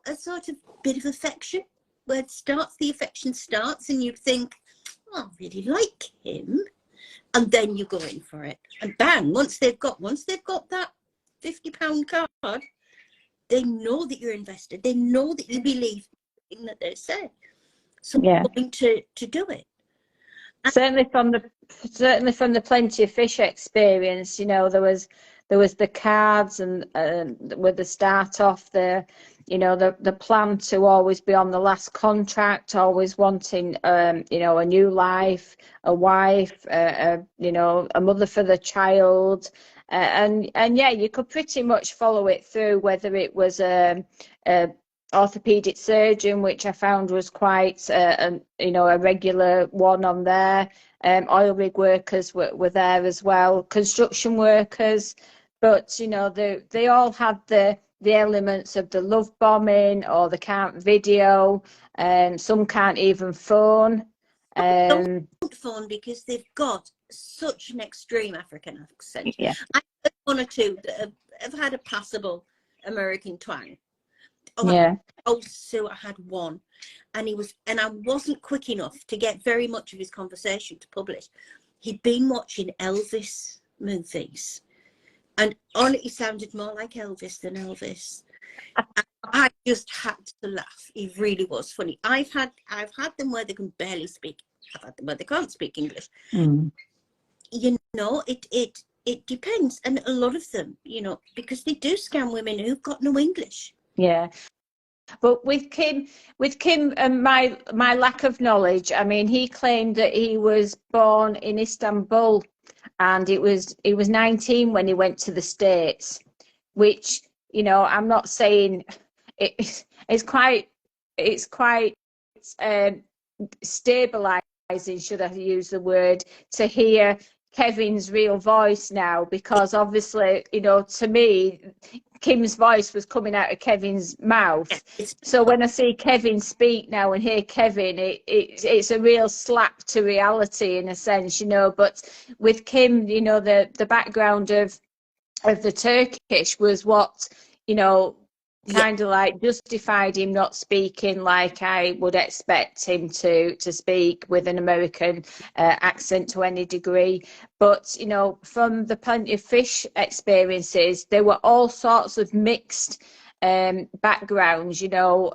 a sort of bit of affection, where the affection starts, and you think, oh, I really like him, and then you go in for it, and bang, once they've got that £50 card, they know that you're invested. They know that you believe in that they say. So Yeah. I'm going to do it. Certainly from the Plenty of Fish experience, you know, there was the cards, and with the start off, the plan to always be on the last contract, always wanting you know, a new life, a wife, you know, a mother for the child, and yeah, you could pretty much follow it through, whether it was a orthopedic surgeon, which I found was quite you know, a regular one on there. Oil rig workers were there as well, construction workers, but you know, they all had the elements of the love bombing, or they can't video, some can't even phone. Don't phone because they've got such an extreme African accent. Yeah. I have one or two that have had a passable American twang. Yeah. So I had one, and I wasn't quick enough to get very much of his conversation to publish. He'd been watching Elvis movies, and he sounded more like Elvis than Elvis. I just had to laugh. He really was funny. I've had them where they can barely speak. I've had them where they can't speak English. Mm. You know, it depends, and a lot of them, you know, because they do scam women who've got no English. Yeah. But with Kim and my lack of knowledge, I mean, he claimed that he was born in Istanbul, and he was 19 when he went to the States, which, you know, I'm not saying it's quite stabilizing, should I use the word, to hear Kevin's real voice now, because obviously, you know, to me, Kim's voice was coming out of Kevin's mouth. So when I see Kevin speak now and hear Kevin, it's a real slap to reality in a sense, you know. But with Kim, you know, the background of the Turkish was what, you know, kind of like justified him not speaking like I would expect him to speak, with an American accent to any degree. But, you know, from the Plenty of Fish experiences, there were all sorts of mixed backgrounds, you know.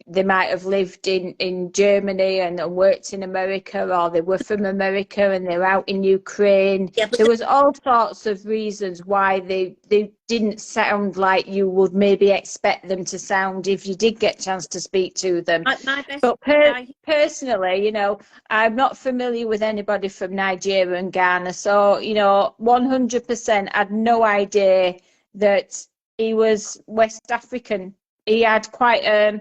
They might have lived in Germany and worked in America, or they were from America and they're out in Ukraine. Yeah, there was all sorts of reasons why they didn't sound like you would maybe expect them to sound if you did get a chance to speak to them. But personally, you know, I'm not familiar with anybody from Nigeria and Ghana, so, you know, 100% had no idea that he was West African. He had quite a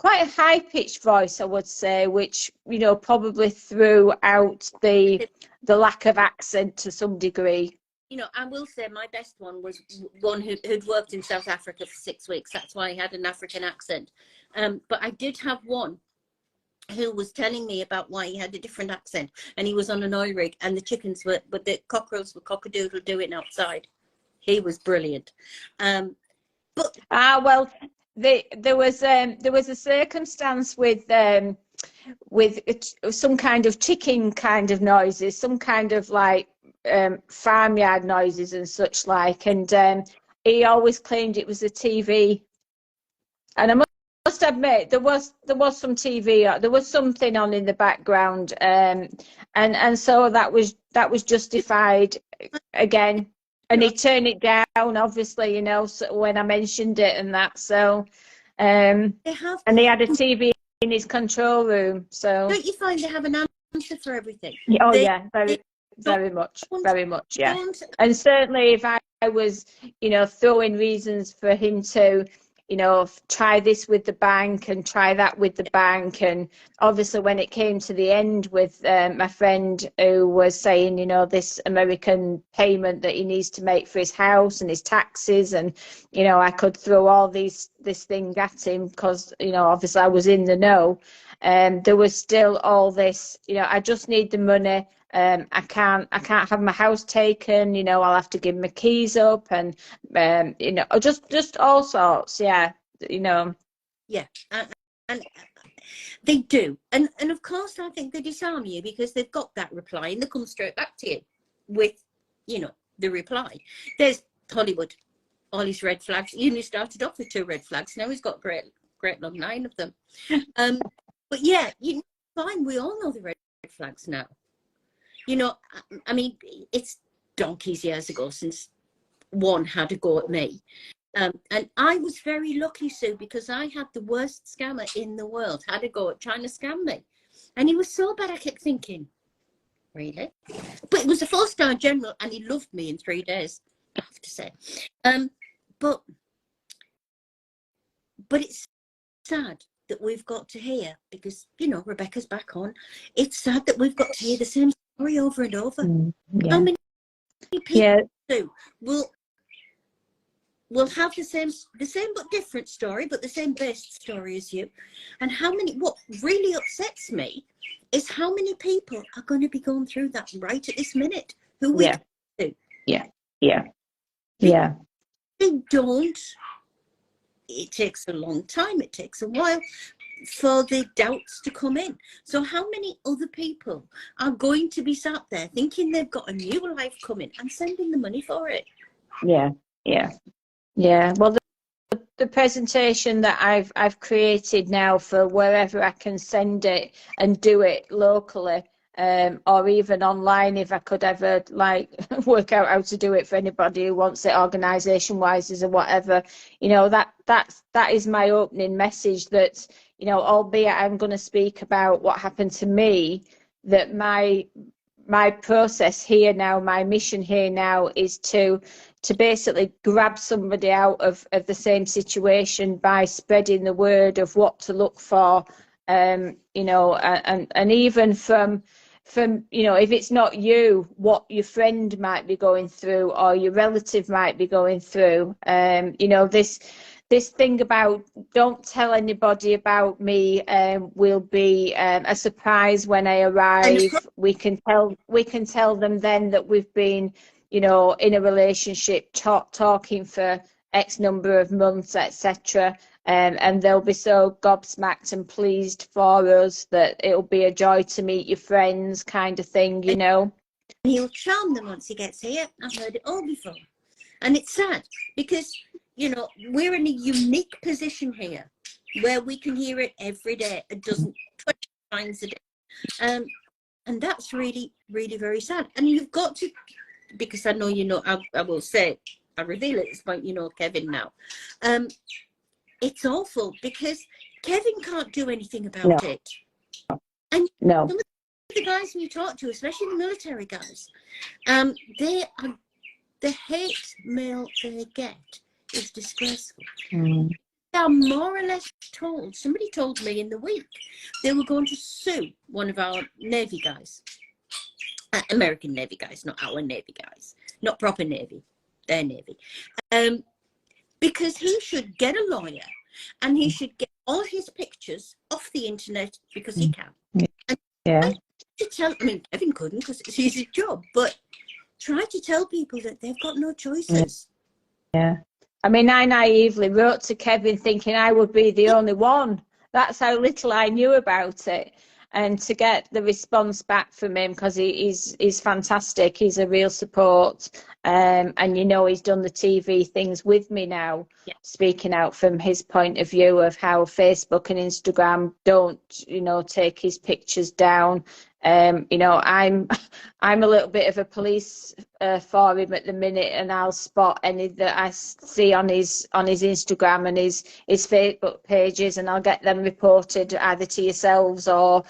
high-pitched voice, I would say, which, you know, probably threw out the lack of accent to some degree. You know, I will say my best one was one who'd worked in South Africa for 6 weeks. That's why he had an African accent. But I did have one who was telling me about why he had a different accent, and he was on an oil rig, and the chickens but the cockroaches were cock-a-doodle doing outside. He was brilliant. Well, there was a circumstance with some kind of chicken kind of noises, some kind of like farmyard noises and such like, and he always claimed it was a TV, and I must admit there was some TV, there was something on in the background, and so that was justified again. And he turned it down, obviously, you know, so when I mentioned it and that. So, and he had a TV in his control room. So, don't you find they have an answer for everything? Oh, yeah, very much, yeah. And certainly, if I was, you know, throwing reasons for him to, you know, try this with the bank and try that with the bank. And obviously when it came to the end with my friend who was saying, you know, this American payment that he needs to make for his house and his taxes, and, you know, I could throw all this thing at him because, you know, obviously I was in the know. There was still all this, you know, I just need the money. I can't have my house taken, you know, I'll have to give my keys up, and you know, just all sorts. Yeah, you know. Yeah, and they do, and of course I think they disarm you because they've got that reply and they come straight back to you with, you know, the reply. There's Hollywood, all his red flags. He only started off with 2 red flags. Now he's got great long 9 of them. But yeah, you know, fine. We all know the red flags now. You know, I mean, it's donkey's years ago since one had a go at me. And I was very lucky, Sue, because I had the worst scammer in the world had a go at trying to scam me. And he was so bad, I kept thinking, really? But it was a 4-star general, and he loved me in 3 days, I have to say. But it's sad that we've got to hear, because, you know, Rebecca's back on. It's sad that we've got to hear the same story over and over. Yeah. How many people do will have the same but different story, but the same based story as you? And what really upsets me is how many people are going to be going through that right at this minute, who we do. They don't. It takes a long time, it takes a while for the doubts to come in. So how many other people are going to be sat there thinking they've got a new life coming and sending the money for it? Well, the presentation that I've created now for wherever I can send it and do it locally, or even online if I could ever like work out how to do it for anybody who wants it organisation wise or whatever, you know, that is my opening message, that, you know, albeit I'm going to speak about what happened to me, that my process here now, my mission here now is to basically grab somebody out of the same situation by spreading the word of what to look for, you know, and even from, you know, if it's not you, what your friend might be going through or your relative might be going through. You know, this thing about don't tell anybody about me will be a surprise when I arrive. We can tell them then that we've been, you know, in a relationship, talking for X number of months, etc. And they'll be so gobsmacked and pleased for us that it'll be a joy to meet your friends, kind of thing, you know. He'll charm them once he gets here. I've heard it all before. And it's sad because, you know, we're in a unique position here where we can hear it every day, 20 times a day. And that's really, really very sad. And you've got to, because I know, you know, I will say, I reveal at this point, you know, Kevin now. It's awful because Kevin can't do anything about it. And some of the guys you talk to, especially the military guys, the hate mail they get is disgraceful. They are more or less told, somebody told me in the week, they were going to sue one of our Navy guys, American Navy guys, not our Navy guys, not proper Navy, their Navy, because he should get a lawyer and he should get all his pictures off the internet because he can. And to tell, I mean, Kevin couldn't because it's his job, but try to tell people that they've got no choices. I mean, I naively wrote to Kevin thinking I would be the only one. That's how little I knew about it. And to get the response back from him, because he's fantastic, he's a real support, and you know, he's done the TV things with me now, speaking out from his point of view of how Facebook and Instagram don't, you know, take his pictures down. You know, I'm a little bit of a police for him at the minute, and I'll spot any that I see on his Instagram and his Facebook pages, and I'll get them reported either to yourselves or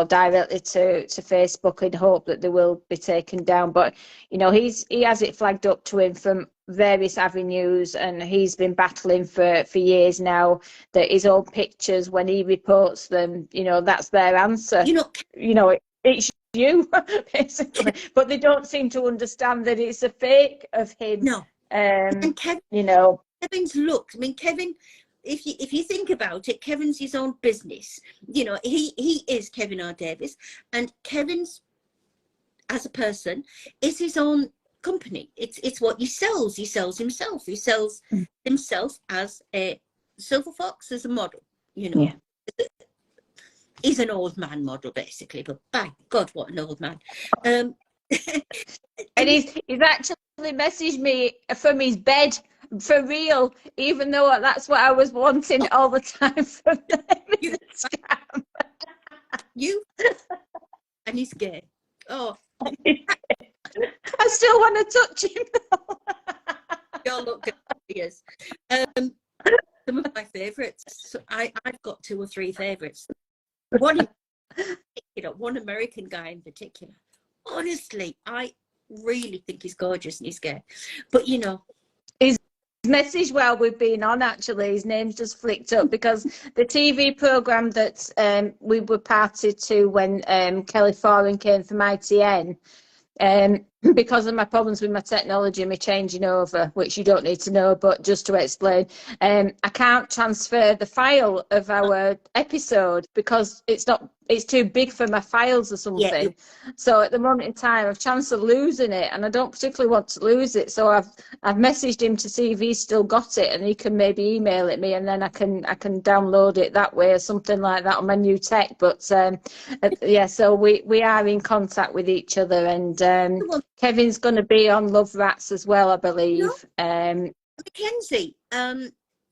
directly to Facebook in hope that they will be taken down. But you know, he has it flagged up to him from various avenues, and he's been battling for years now that his own pictures, when he reports them, you know, that's their answer. You know, it's you basically, but they don't seem to understand that it's a fake of him. No. And Kevin, you know, Kevin's looks. I mean, Kevin, if you think about it, Kevin's his own business. You know, he is Kevin R. Davis, and Kevin's as a person is his own company. It's what he sells. He sells himself. He sells himself as a Silver Fox is a model, you know. Yeah. He's an old man model, basically, but by God, what an old man. And he's actually messaged me from his bed for real, even though that's what I was wanting all the time from the scam. You and he's gay. Oh, I still want to touch him though. y'all look good. He is. Some of my favourites. So I've got 2 or 3 favourites. One in particular, one American guy in particular. Honestly, I really think he's gorgeous and he's gay. But you know, his message while we've been on, actually, his name's just flicked up because the TV programme that we were party to when Kelly Foran came from ITN, because of my problems with my technology and me changing over, which you don't need to know, but just to explain, I can't transfer the file of our episode because it's too big for my files or something. Yeah. So at the moment in time, I've chance of losing it, and I don't particularly want to lose it. So I've messaged him to see if he's still got it, and he can maybe email it me, and then I can download it that way or something like that on my new tech. But yeah, so we are in contact with each other, and Kevin's going to be on Love Rats as well, I believe. No. Mackenzie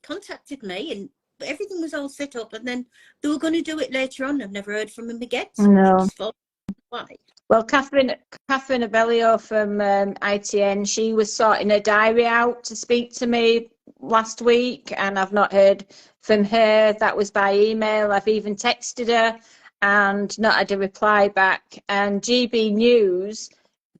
contacted me, and everything was all set up, and then they were going to do it later on. I've never heard from him again. So no. Why? Well, Catherine Abellio from ITN, she was sorting her diary out to speak to me last week, and I've not heard from her. That was by email. I've even texted her and not had a reply back. And GB News,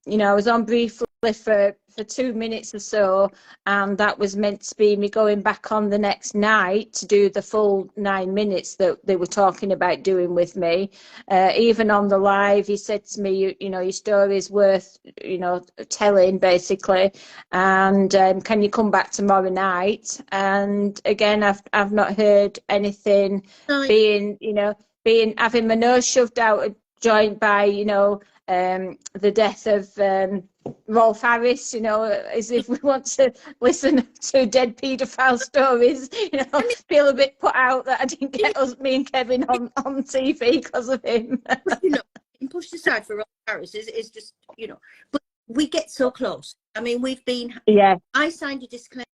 you know, I was on briefly for 2 minutes or so, and that was meant to be me going back on the next night to do the full 9 minutes that they were talking about doing with me. Even on the live, he said to me, you know, your story is worth, you know, telling, basically, and can you come back tomorrow night? And again, I've not heard anything. Having my nose shoved out a joint by, you know, the death of Rolf Harris, you know, as if we want to listen to dead paedophile stories, you know, feel a bit put out that I didn't get me and Kevin on TV because of him. You know, pushed aside for Rolf Harris is just, you know, but we get so close. I mean, we've been, yeah. I signed a disclaimer,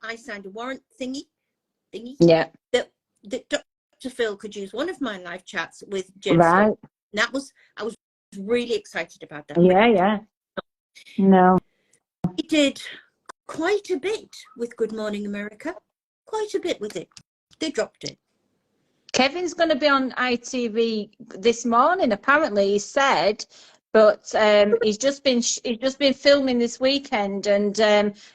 I signed a warrant thingy, yeah, that Dr. Phil could use one of my live chats with James. Right. That was, I was really excited about that. Yeah. No. He did quite a bit with Good Morning America. Quite a bit with it. They dropped it. Kevin's going to be on ITV this morning, apparently, he said, but he's just been filming this weekend, and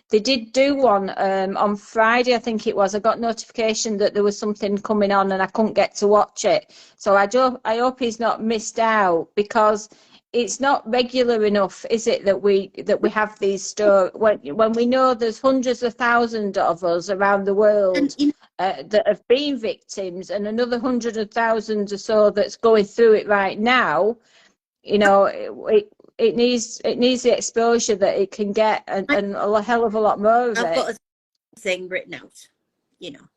they did do one on Friday, I think it was. I got notification that there was something coming on, and I couldn't get to watch it. So I hope he's not missed out, because it's not regular enough, is it, that we have these stories when we know there's hundreds of thousands of us around the world that have been victims, and another 100,000 or so that's going through it right now. You know, it needs the exposure that it can get, and a hell of a lot more of it. I've got a thing written out, you know,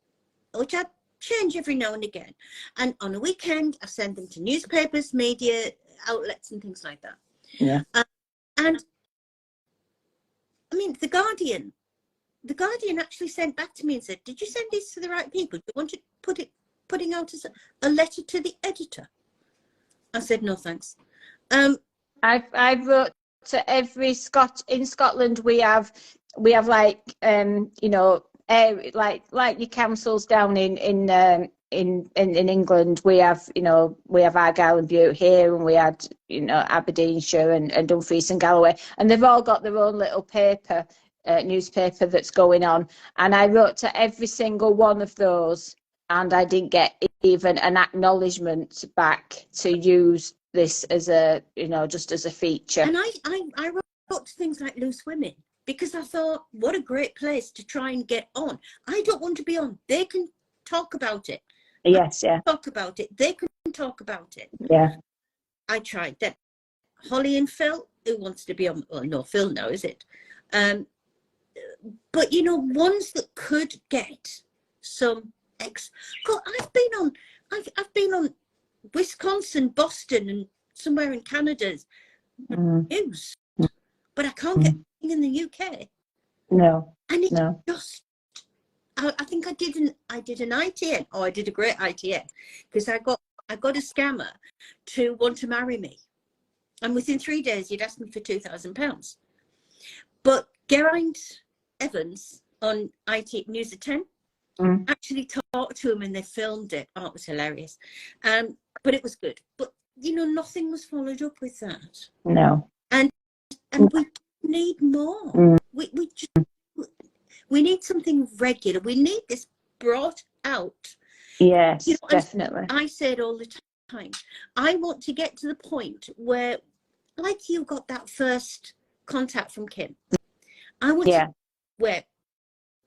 which I change every now and again, and on a weekend I send them to newspapers, media outlets and things like that. Yeah. And I mean, the Guardian actually sent back to me and said, did you send this to the right people? Do you want to putting out as a letter to the editor? I said, no thanks. I wrote to every in Scotland. We have like you know, like your councils down in England. We have, you know, we have Argyll and Bute here, and we had, you know, Aberdeenshire and Dumfries and Galloway, and they've all got their own little paper, newspaper that's going on. And I wrote to every single one of those, and I didn't get even an acknowledgement back to use this as a, you know, just as a feature. And I wrote things like Loose Women, because I thought, what a great place to try and get on. I don't want to be on. They can talk about it. Yes, yeah. Talk about it. They can talk about it. Yeah. I tried that. Holly and Phil, who wants to be on? Well, no, Phil now, is it? But, you know, ones that could get some God, I've been on Wisconsin, Boston, and somewhere in Canada's news, but I can't get anything in the UK. No, and it no. just. I think I did an ITN. Oh, I did a great ITN because I got a scammer to want to marry me, and within 3 days he'd asked me for £2,000. But Geraint Evans on IT News at 10 actually talked to him, and they filmed it. Oh, it was hilarious, but it was good. But you know, nothing was followed up with that. No, and we need more. We need something regular. We need this brought out. yes, You know, definitely. I say it all the time. I want to get to the point where, like you got that first contact from Kim, I want to where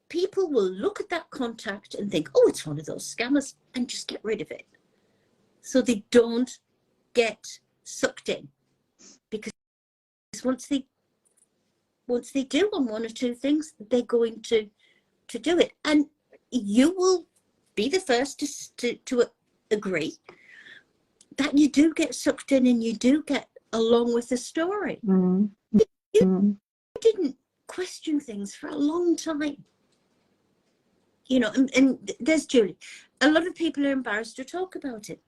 people will look at that contact and think, oh, it's one of those scammers, and just get rid of it. So they don't get sucked in. Because once they do on one or two things, they're going to do it. And you will be the first to agree that you do get sucked in, and you do get along with the story. You didn't question things for a long time. You know, and there's Julie. A lot of people are embarrassed to talk about it.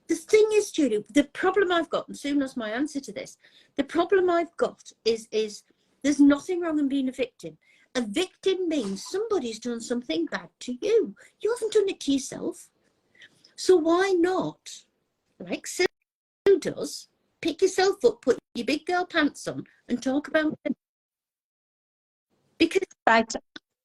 The thing is, Julie, the problem I've got, and Sue knows my answer to this, the problem I've got is there's nothing wrong in being a victim. A victim means somebody's done something bad to you. You haven't done it to yourself. So why not, like Sue does, pick yourself up, put your big girl pants on, and talk about it? Because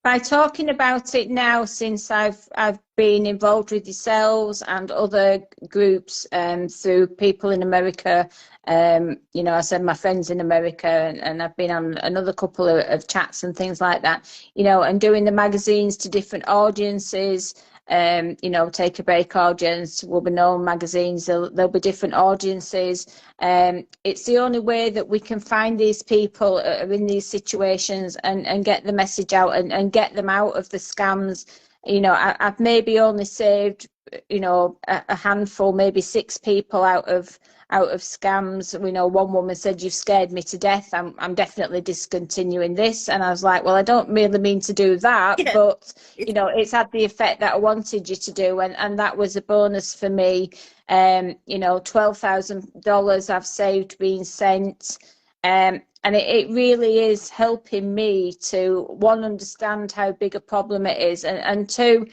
by talking about it now, since I've been involved with yourselves and other groups through people in America, you know, I said my friends in America, and I've been on another couple of chats and things like that, you know, and doing the magazines to different audiences. You know, Take a Break audience will be known magazines. There'll be different audiences. It's the only way that we can find these people in these situations and get the message out and get them out of the scams. You know, I've maybe only saved, you know, a handful, maybe 6 people out of scams. We know one woman said, "You've scared me to death. I'm definitely discontinuing this." And I was like, well, I don't really mean to do that, but you know, it's had the effect that I wanted you to do, and that was a bonus for me. You know, $12,000 I've saved being sent, and it really is helping me to, one, understand how big a problem it is, and two,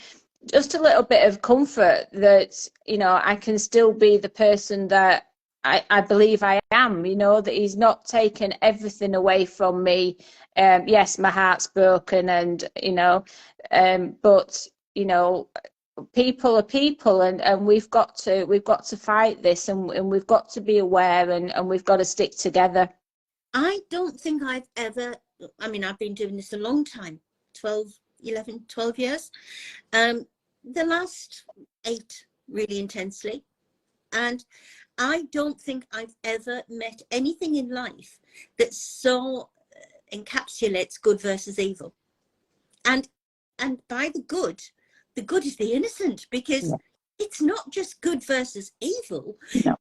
just a little bit of comfort that, you know, I can still be the person that I believe I am, you know, that he's not taken everything away from me. Yes, my heart's broken, and, you know, but, you know, people are people, and we've got to fight this, and we've got to be aware, and we've got to stick together. I don't think I've ever, I mean, I've been doing this a long time, 12 years. The last 8 really intensely. And I don't think I've ever met anything in life that so encapsulates good versus evil. And by the good is the innocent, because it's not just good versus evil. No.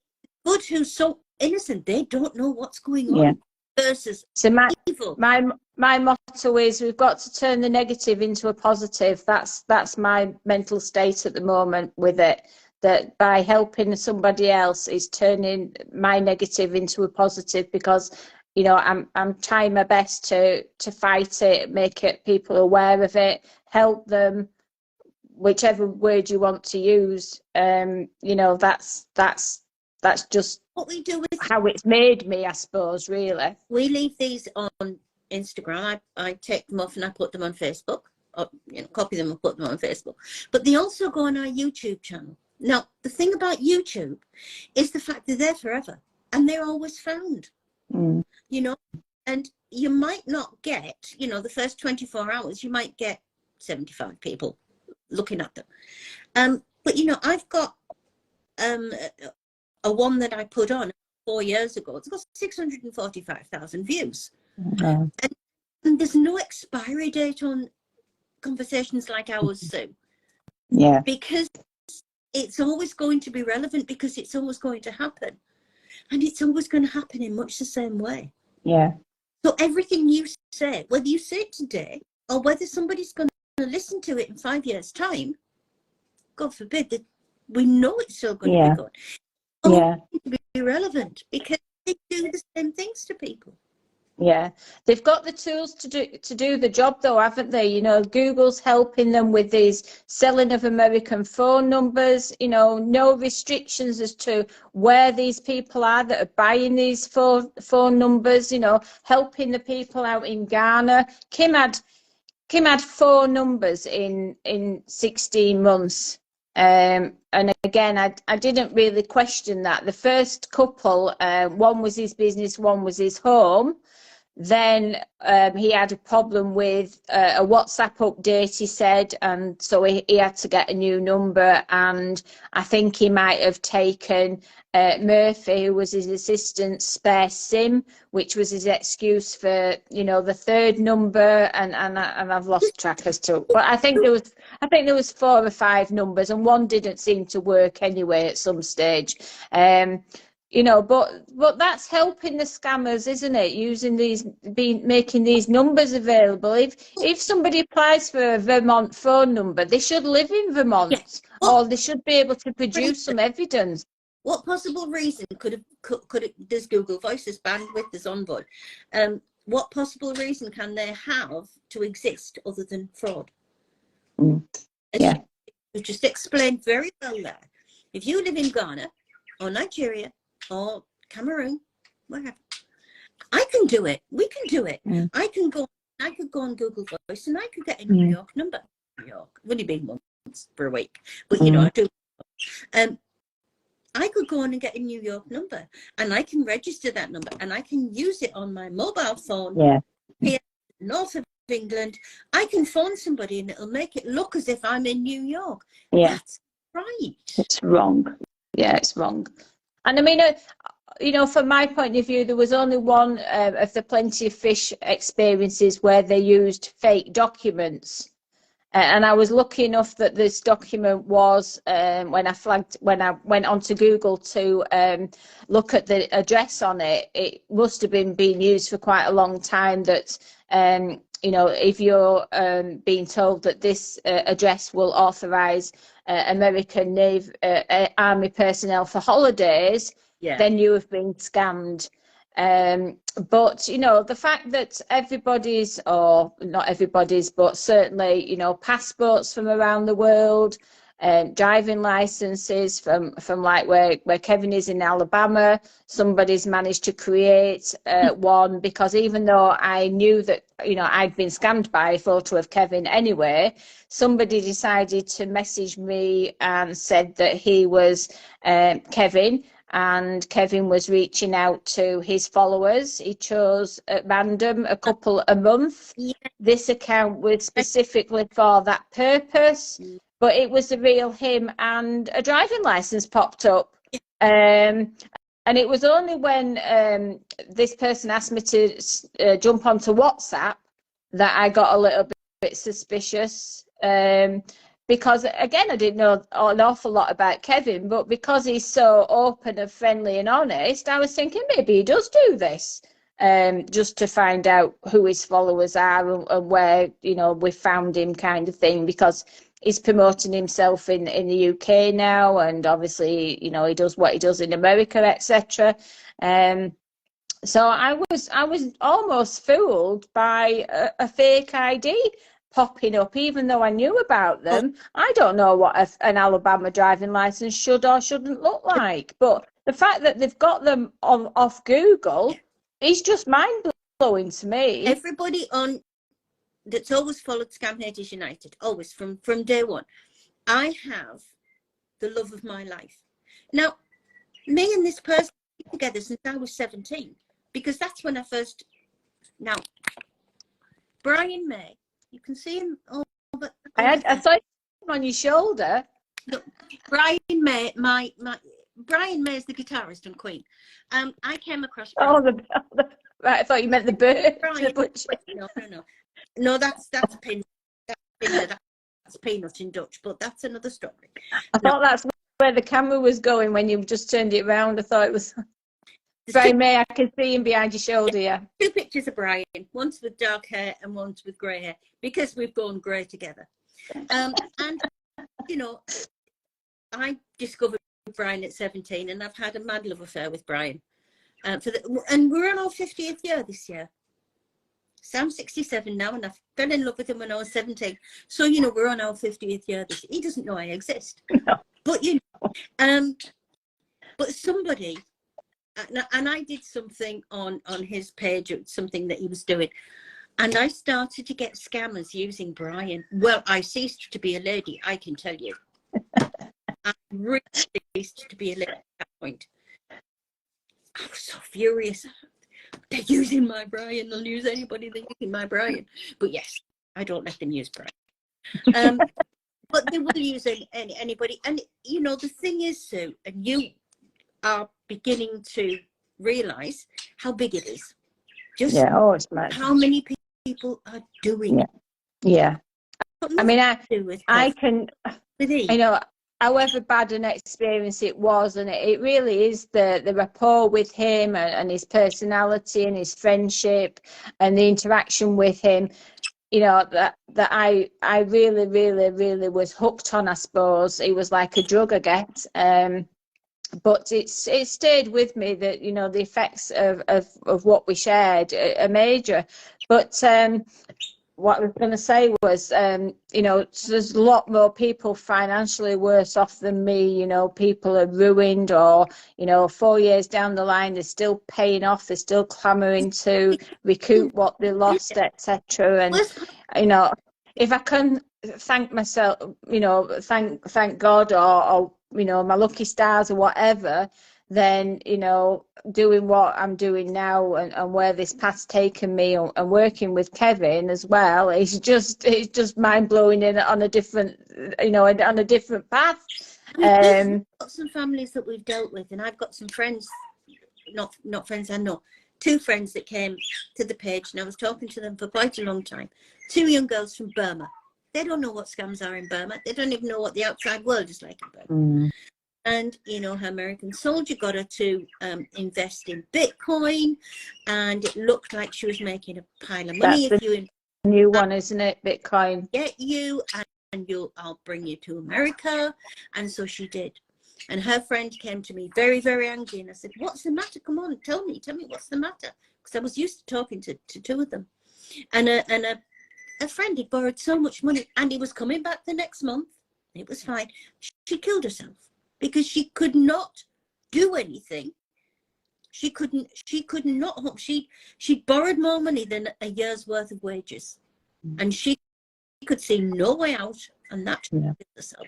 Good who's so innocent, they don't know what's going on. Versus so evil. My motto is, we've got to turn the negative into a positive. That's my mental state at the moment with it, that by helping somebody else is turning my negative into a positive, because, you know, I'm trying my best to fight it, make it people aware of it, help them, whichever word you want to use. You know, that's just what we do with how it's made me, I suppose, really. We leave these on Instagram. I take them off and I put them on Facebook, or, you know, copy them and put them on Facebook. But they also go on our YouTube channel. Now, the thing about YouTube is the fact that they're forever, and they're always found. You know, and you might not get, you know, the first 24 hours, you might get 75 people looking at them. But, you know, I've got a one that I put on 4 years ago. It's got 645,000 views. And there's no expiry date on conversations like ours, Sue. Yeah. Because it's always going to be relevant, because it's always going to happen. And it's always going to happen in much the same way. Yeah. So everything you say, whether you say it today or whether somebody's going to listen to it in 5 years' time, God forbid, that we know it's still going to be good. Yeah. To be relevant, because they do the same things to people. Yeah, they've got the tools to do the job, though, haven't they? You know, Google's helping them with these selling of American phone numbers. You know, no restrictions as to where these people are that are buying these phone numbers. You know, helping the people out in Ghana. Kim had 4 numbers in 16 months. And again, I didn't really question that. The first couple, one was his business, one was his home. Then he had a problem with a WhatsApp update, he said, and so he had to get a new number. And I think he might have taken Murphy, who was his assistant's spare SIM, which was his excuse for, you know, the third number. And I've lost track as to. But I think there was 4 or 5 numbers, and one didn't seem to work anyway at some stage. You know, but that's helping the scammers, isn't it? Using making these numbers available. If somebody applies for a Vermont phone number, they should live in Vermont, or they should be able to produce some evidence. What possible reason could there's Google Voice, there's Bandwidth, there's Envoy. What possible reason can they have to exist other than fraud? Yeah. You just explained very well there. If you live in Ghana or Nigeria or Cameroon, wherever, I can do it. We can do it. I could go on Google Voice and I could get a New York number. New York, I've only been once for a week, but you know, I do. I could go on and get a New York number, and I can register that number, and I can use it on my mobile phone. Yeah. Here, north of England, I can phone somebody, and it'll make it look as if I'm in New York. Yeah. That's right. It's wrong. Yeah, it's wrong. And I mean, you know, from my point of view, there was only one of the Plenty of Fish experiences where they used fake documents. And I was lucky enough that this document was, when I went onto Google to look at the address on it, it must have been being used for quite a long time. That, you know, if you're being told that this address will authorise American Navy Army personnel for holidays, then you have been scammed. But you know, the fact that everybody's, or not everybody's, but certainly, you know, passports from around the world, driving licenses from like where Kevin is in Alabama, somebody's managed to create one, because even though I knew that, you know, I'd been scammed by a photo of Kevin anyway, somebody decided to message me and said that he was Kevin, and Kevin was reaching out to his followers. He chose at random a couple a month. This account was specifically for that purpose, but it was the real him, and a driving license popped up. And it was only when this person asked me to jump onto WhatsApp that I got a little bit suspicious. Because again, I didn't know an awful lot about Kevin, but because he's so open and friendly and honest, I was thinking maybe he does do this, just to find out who his followers are and where, you know, we found him, kind of thing, because he's promoting himself in the UK now, and obviously, you know, he does what he does in America, etc. So I was almost fooled by a fake ID popping up, even though I knew about them. I don't know what an Alabama driving license should or shouldn't look like, but the fact that they've got them off Google is just mind-blowing to me. Everybody on that's always followed Scam Haters United, always from day one, I have the love of my life. Now, me and this person together since I was 17, because that's when I first. Now, Brian May, you can see him. But I saw him on your shoulder. Look, Brian May, Brian May is the guitarist on Queen. I came across. Brian. Right, I thought you meant the bird. Brian, no, that's Pin. That's That's peanut in Dutch, but that's another story. I thought that's where the camera was going when you just turned it around. I thought it was. Brian May, I can see him behind your shoulder, yeah. Two pictures of Brian, one's with dark hair and one's with grey hair, because we've gone grey together. And, you know, I discovered Brian at 17, and I've had a mad love affair with Brian. And we're on our 50th year this year. So I'm 67 now, and I fell in love with him when I was 17. So, you know, we're on our 50th year this year. He doesn't know I exist. No. But, you know, but somebody... And I did something on his page, something that he was doing, and I started to get scammers using Brian. Well, I ceased to be a lady, I can tell you. I really ceased to be a lady at that point. I was so furious. They're using my Brian. They'll use anybody. They're using my Brian. But yes, I don't let them use Brian. But they will use anybody. And, you know, the thing is, Sue, and you are beginning to realize how big it is. Just it's mad. how many people are doing it. Yeah. I mean, I can, you know, however bad an experience it was, and it really is the rapport with him and his personality and his friendship and the interaction with him, you know, that I really, really, really was hooked on, I suppose. It was like a drug, I guess. But it stayed with me that, you know, the effects of what we shared are major. But what I was going to say was, you know, there's a lot more people financially worse off than me. You know, people are ruined, or, you know, 4 years down the line, they're still paying off, they're still clamoring to recoup what they lost, etc. And, you know, if I can thank myself, you know, thank God, or you know, my lucky stars or whatever, then, you know, doing what I'm doing now and where this path's taken me, and working with Kevin as well, it's just mind-blowing on a different, you know, on a different path. We've got some families that we've dealt with, and I've got some friends, not friends I know, two friends that came to the page, and I was talking to them for quite a long time. Two young girls from Burma. They don't know what scams are in Burma. They don't even know what the outside world is like in Burma. And, you know, her American soldier got her to invest in Bitcoin, and it looked like she was making a pile of money. That's a new one, isn't it? Bitcoin. Get you, and I'll bring you to America. And so she did. And her friend came to me very, very angry, and I said, "What's the matter? Come on, tell me what's the matter?" Because I was used to talking to two of them. And a friend had borrowed so much money, and he was coming back the next month. It was fine. She killed herself because she could not do anything. She'd borrowed more money than a year's worth of wages, and she could see no way out, and that she killed herself.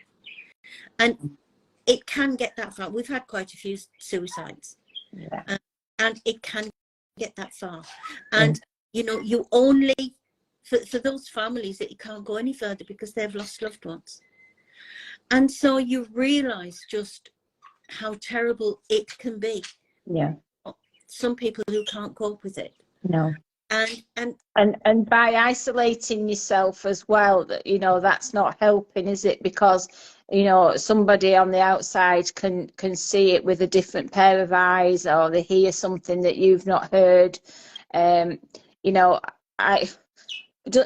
And it can get that far. We've had quite a few suicides, and it can get that far. And you know, you only for those families that you can't go any further because they've lost loved ones. And so you realize just how terrible it can be. Yeah. Some people who can't cope with it. No. And by isolating yourself as well, you know, that's not helping, is it? Because, you know, somebody on the outside can see it with a different pair of eyes, or they hear something that you've not heard. You know,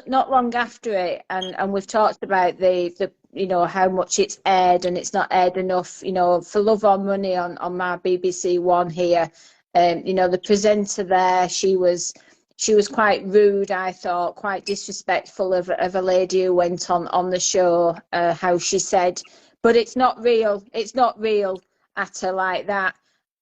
not long after it, and we've talked about the you know, how much it's aired, and it's not aired enough, you know, for Love or Money on my BBC One here. You know, the presenter there, she was quite rude, I thought, quite disrespectful of a lady who went on the show, how she said, but it's not real at her like that.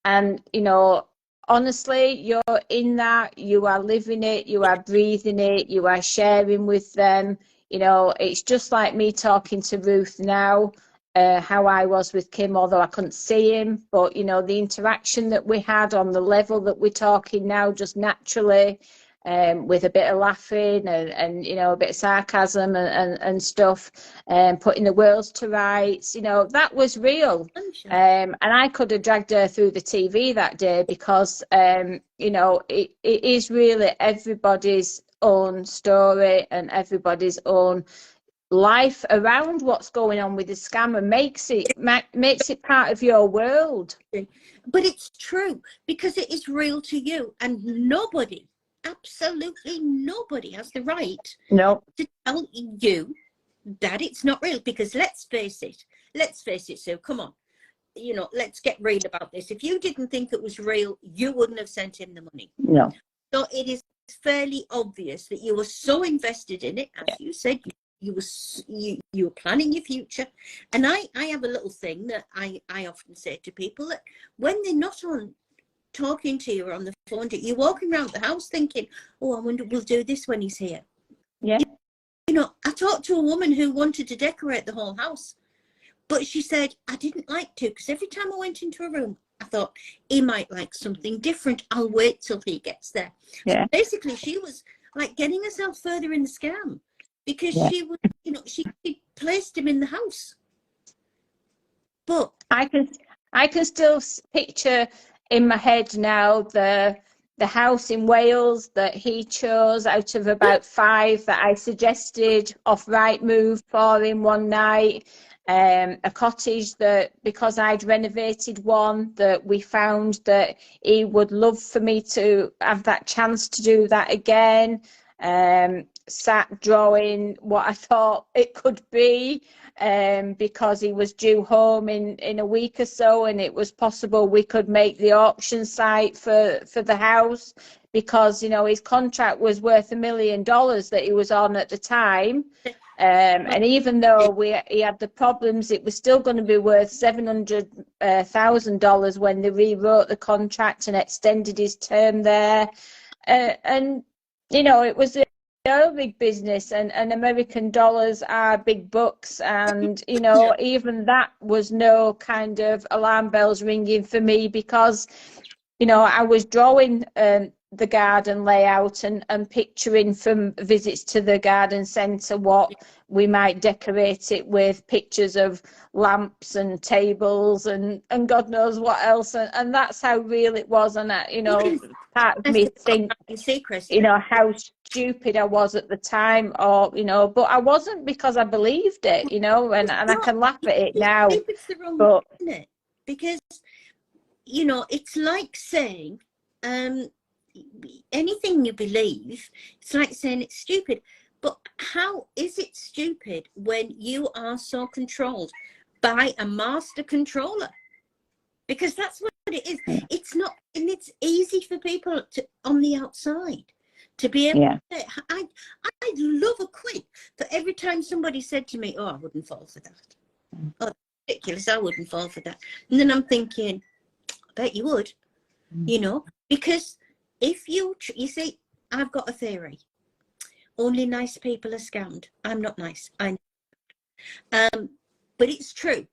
And, you know, honestly, you're in that, you are living it, you are breathing it, you are sharing with them. You know, it's just like me talking to Ruth now, how I was with Kim, although I couldn't see him. But, you know, the interaction that we had on the level that we're talking now, just naturally, with a bit of laughing and you know, a bit of sarcasm and stuff, putting the worlds to rights, you know, that was real. And I could have dragged her through the TV that day, because, you know, it is really everybody's own story and everybody's own life around what's going on with the scam and makes it part of your world. But it's true, because it is real to you, and nobody, absolutely nobody, has the right to tell you that it's not real. Because let's face it, Sue, come on, you know, let's get real about this. If you didn't think it was real, you wouldn't have sent him the money. No. So it is fairly obvious that you were so invested in it, as you said, you were planning your future. And I have a little thing that I often say to people, that when they're not on talking to you or on the phone, you're walking around the house thinking, oh, I wonder, we'll do this when he's here. Yeah. You know, I talked to a woman who wanted to decorate the whole house, but she said, I didn't like to, because every time I went into a room, I thought, he might like something different. I'll wait till he gets there. Yeah. So basically, she was like getting herself further in the scam, because she was, you know, she placed him in the house. But I can still picture in my head now the house in Wales that he chose out of about 5 that I suggested off Rightmove for him one night. A cottage that, because I'd renovated one, that we found that he would love for me to have that chance to do that again. Sat drawing what I thought it could be, because he was due home in a week or so, and it was possible we could make the auction site for the house, because, you know, his contract was worth $1 million that he was on at the time. And even though he had the problems, it was still going to be worth $700,000 when they rewrote the contract and extended his term there. And, you know, it was a big business, and American dollars are big bucks. And, you know, even that was no kind of alarm bells ringing for me, because, you know, I was drawing the garden layout and picturing from visits to the garden centre what we might decorate it with, pictures of lamps and tables and God knows what else, and that's how real it was. And you know, part of me think, you know, how stupid I was at the time, or, you know, but I wasn't, because I believed it, you know, and I can laugh at it now. It's the wrong way, isn't it? Because, you know, it's like saying anything you believe, it's like saying it's stupid. But how is it stupid when you are so controlled by a master controller? Because that's what it is. It's not, and it's easy for people to, on the outside, to be able to say, I'd love a quid for every time somebody said to me, oh, I wouldn't fall for that. Oh, ridiculous, I wouldn't fall for that. And then I'm thinking, I bet you would, you know, because if you see, I've got a theory. Only nice people are scammed. I'm not nice, I know. But it's true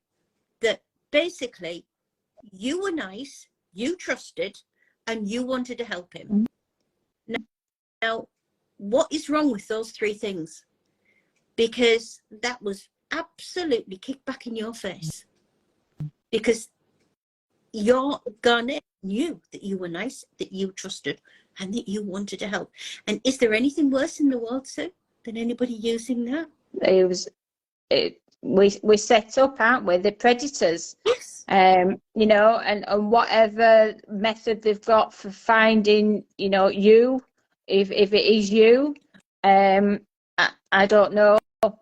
that basically you were nice, you trusted, and you wanted to help him. Now, what is wrong with those 3 things? Because that was absolutely kicked back in your face. Because your Garnet knew that you were nice, that you trusted, and that you wanted to help. And is there anything worse in the world, Sue, than anybody using that? We set up, aren't we, the predators? Yes. You know, and whatever method they've got for finding, you know, you, if it is you, I don't know.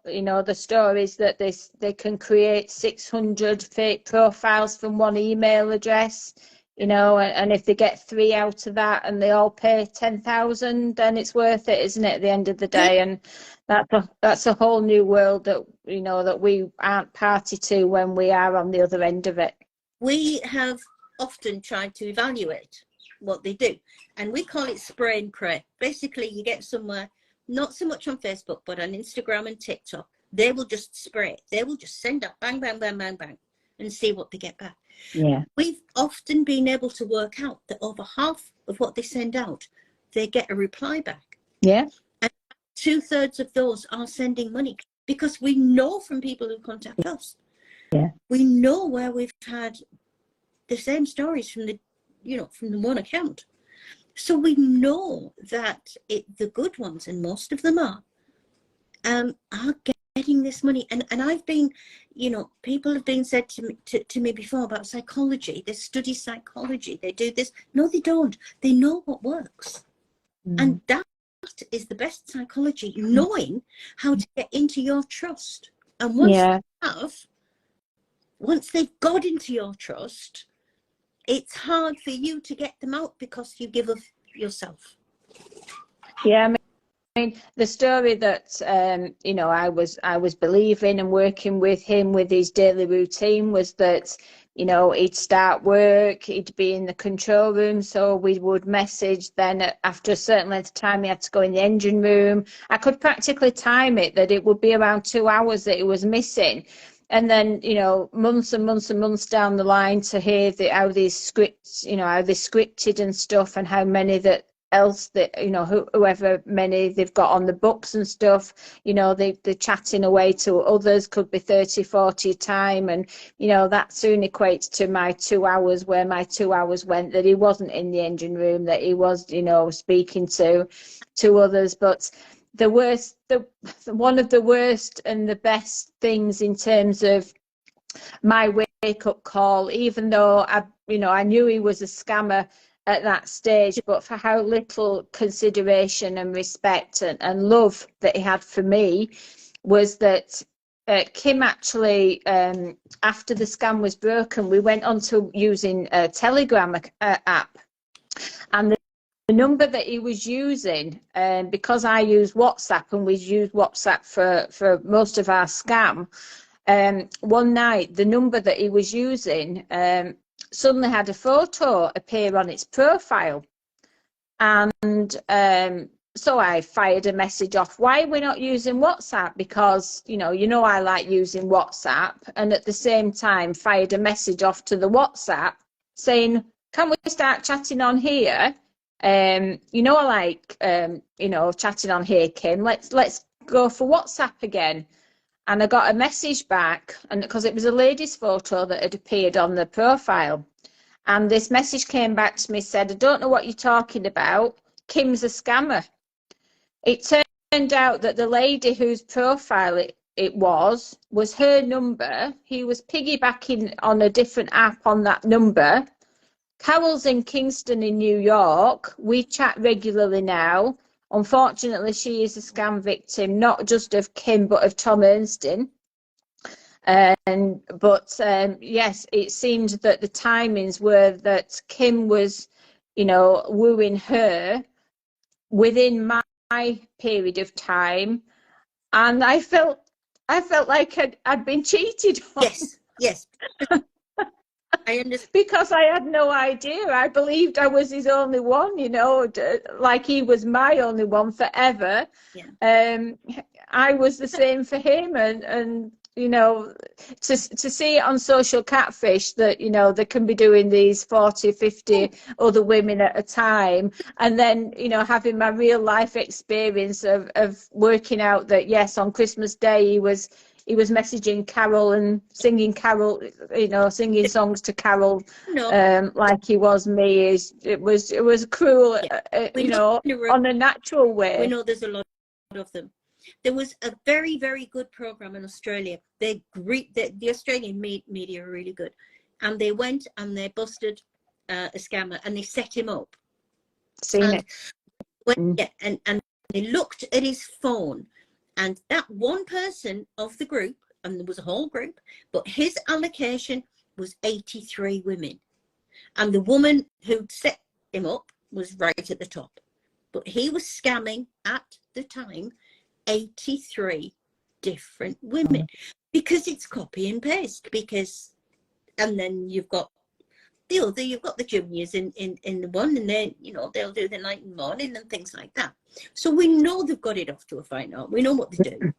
You know, the stories that they can create 600 fake profiles from one email address, you know, and if they get 3 out of that and they all pay 10,000, then it's worth it, isn't it, at the end of the day? And that's a whole new world that, you know, that we aren't party to when we are on the other end of it. We have often tried to evaluate what they do, and we call it spray and pray. Basically, you get somewhere, not so much on Facebook, but on Instagram and TikTok, they will just spray it. They will just send up bang, bang, bang, bang, bang, and see what they get back. Yeah. We've often been able to work out that over half of what they send out, they get a reply back. Yeah. And 2/3 of those are sending money, because we know from people who contact us. Yeah. We know where we've had the same stories from the, you know, from the one account. So we know that the good ones, and most of them are getting this money. And I've been, you know, people have been said to me before about psychology. They study psychology. They do this. No, they don't. They know what works. And that is the best psychology, knowing how to get into your trust. And once they've got into your trust, it's hard for you to get them out because you give of yourself. Yeah, I mean, the story that you know, I was believing and working with him with his daily routine was that, you know, he'd start work, he'd be in the control room, so we would message. Then after a certain length of time, he had to go in the engine room. I could practically time it that it would be around 2 hours that he was missing. And then, you know, months and months and months down the line to hear how these scripts, you know, how they're scripted and stuff, and how many that else that, you know, whoever many they've got on the books and stuff, you know, they're chatting away to others, could be 30, 40 time. And, you know, that soon equates to my 2 hours, where my 2 hours went that he wasn't in the engine room, that he was, you know, speaking to others. But one of the worst and the best things in terms of my wake-up call, even though I knew he was a scammer at that stage, but for how little consideration and respect and love that he had for me, was that Kim actually, after the scam was broken, we went on to using a Telegram app, and the number that he was using, because I use WhatsApp and we use WhatsApp for most of our scam, one night the number that he was using suddenly had a photo appear on its profile. And so I fired a message off, why we're not using WhatsApp, because you know I like using WhatsApp, and at the same time fired a message off to the WhatsApp saying, can we start chatting on here? You know, I like you know, chatting on here, Kim. Let's go for WhatsApp again. And I got a message back, and because it was a lady's photo that had appeared on the profile, and this message came back to me, said, I don't know what you're talking about, Kim's a scammer. It turned out that the lady whose profile it was her number. He was piggybacking on a different app on that number. Carol's in Kingston in New York. We chat regularly now. Unfortunately, she is a scam victim, not just of Kim, but of Tom Ernston. Yes, it seemed that the timings were that Kim was, you know, wooing her within my period of time, and I felt like I'd been cheated on. Yes. I understand. Because I had no idea. I believed I was his only one, you know, like he was my only one forever. Yeah. I was the same for him, and you know, to see it on Social Catfish that, you know, they can be doing these 40, 50 other women at a time, and then, you know, having my real life experience of working out that, yes, on Christmas Day he was messaging Carol and singing Carol, you know, singing songs to Carol, like he was me. It was cruel, you know, on a natural way. We know there's a lot of them. There was a very, very good program in Australia. The Australian media are really good, and they went and they busted a scammer and they set him up. Seen it. And they looked at his phone, and that one person of the group, and there was a whole group, but his allocation was 83 women, and the woman who set him up was right at the top, but he was scamming at the time 83 different women, because it's copy and paste. And then you've got the other, you've got the juniors in the one, and then, you know, they'll do the night and morning and things like that. So we know they've got it off to a fine art. We know what they do,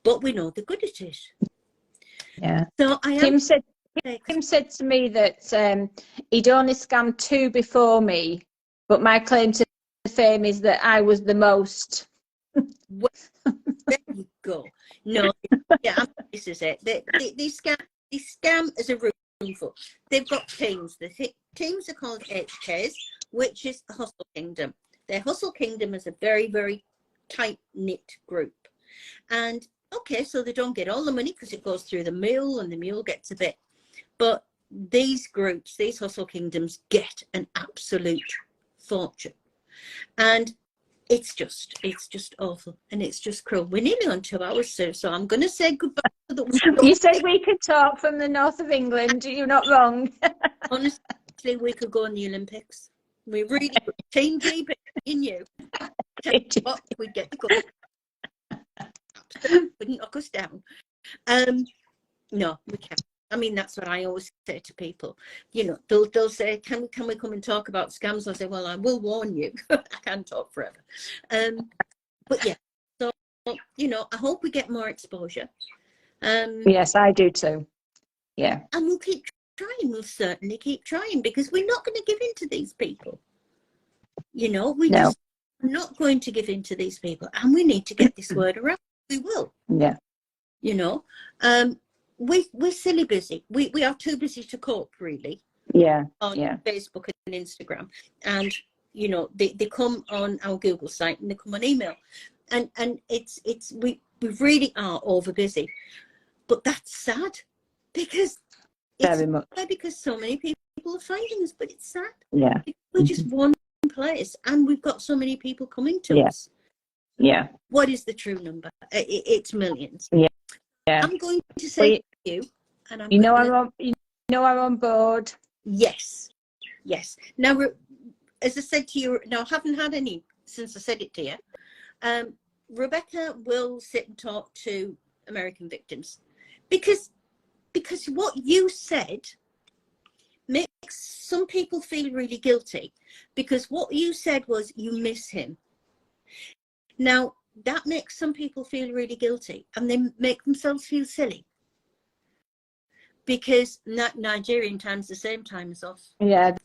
but we know they're good at it. Yeah. So Kim said to me that he'd only scammed 2 before me, but my claim to fame is that I was the most. Well, there you go. No, yeah, this is it. They scam as a rule for. They've got teams. The teams are called HKs, which is Hustle Kingdom. Their Hustle Kingdom is a very, very tight-knit group. And okay, so they don't get all the money because it goes through the mule, and the mule gets a bit. But these groups, these hustle kingdoms, get an absolute fortune. And it's just awful, and it's just cruel. We're nearly on 2 hours, Sue, so I'm going to say goodbye to the world. You said we could talk from the north of England. You're not wrong. Honestly, we could go in the Olympics. We really could. Team GB in you. What, we'd get the goal. Absolutely wouldn't knock us down. No, we can't. I mean, that's what I always say to people. You know, they'll say, can we come and talk about scams? I'll say, well, I will warn you. I can't talk forever. But yeah, so, you know, I hope we get more exposure. Yes, I do too. Yeah. And we'll keep trying. We'll certainly keep trying, because we're not going to give in to these people. You know, we're not going to give in to these people. And we need to get this word around. We will. Yeah. You know, we're silly busy. We are too busy to cope, really. Yeah. On Facebook and Instagram, and you know, they come on our Google site, and they come on email, and we really are over busy. But that's sad, because very much because so many people are finding us. But it's sad. Yeah. We're just one place, and we've got so many people coming to us. Yeah. What is the true number? It's millions. Yeah. Yeah. I'm going to say to you, and I'm I'm on board. Yes. Now, as I said to you, now I haven't had any since I said it to you. Rebecca will sit and talk to American victims, because what you said makes some people feel really guilty, because what you said was you miss him. Now, that makes some people feel really guilty, and they make themselves feel silly, because Nigerian time's the same time as us. Yeah,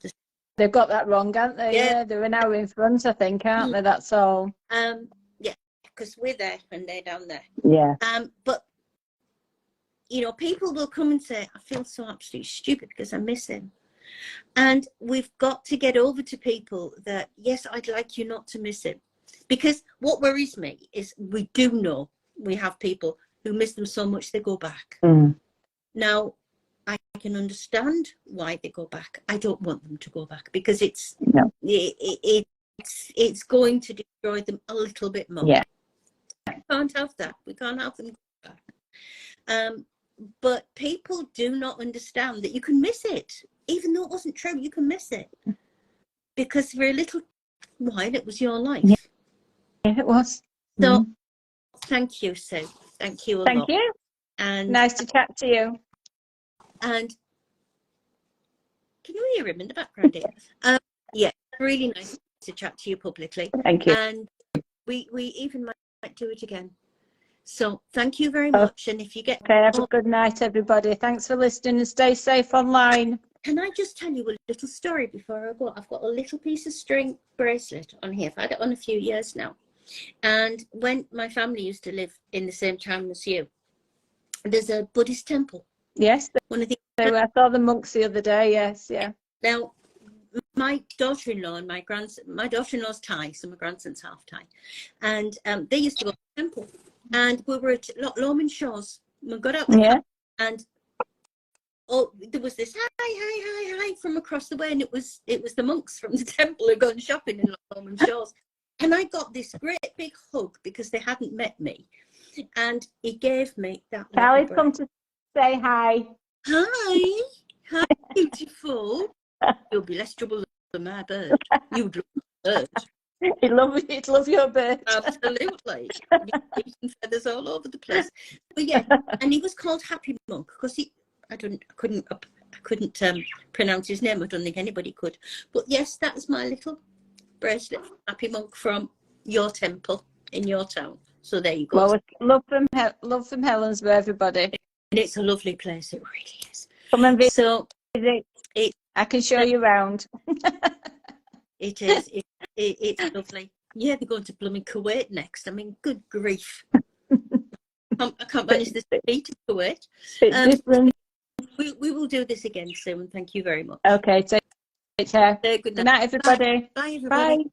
they've got that wrong, haven't they? Yeah, they're an hour in front, I think, aren't they? That's all. Yeah, because we're there and they're down there. Yeah. But you know, people will come and say, I feel so absolutely stupid because I miss him. And we've got to get over to people that, yes, I'd like you not to miss him. Because what worries me is we do know we have people who miss them so much they go back. Now, I can understand why they go back. I don't want them to go back, because it's going to destroy them a little bit more. Yeah. We can't have that. We can't have them go back. But people do not understand that you can miss it. Even though it wasn't true, you can miss it. Because for a little while, it was your life. Yeah, it was. So, thank you, Sue. Thank you a lot. Thank you. And nice to chat to you. And can you hear him in the background here? Yeah, really nice to chat to you publicly. Thank you. And we even might do it again. So thank you very much. And if you get have a good night, everybody. Thanks for listening, and stay safe online. Can I just tell you a little story before I go? I've got a little piece of string bracelet on here. I've had it on a few years now. And when my family used to live in the same town as you, there's a Buddhist temple. Yes. I saw the monks the other day. Yes. Yeah. Now, my daughter-in-law and my daughter-in-law's Thai, so my grandson's half Thai, and they used to go to the temple. And we were at Lorman Shores. We got out there, and there was this hi from across the way, and it was the monks from the temple who gone shopping in Lorman Shores. And I got this great big hug because they hadn't met me, and he gave me that. Charlie's come to say hi. Hi, beautiful. You'll be less trouble than my bird. You'd love the bird. He'd love your bird. Absolutely. Feathers all over the place. But yeah, and he was called Happy Monk because I couldn't pronounce his name. I don't think anybody could. But yes, that's my little bracelet, Happy Monk, from your temple in your town. So there you go. Well, love from Helensburgh, everybody. And it's a lovely place. It really is. Come and visit. So I can show you around. It is. It's lovely. Yeah, they're going to blooming Kuwait next. I mean, good grief. I can't manage this beat of Kuwait. Different. We will do this again soon. Thank you very much. Okay, take care. Good night, everybody. Bye, everybody. Bye.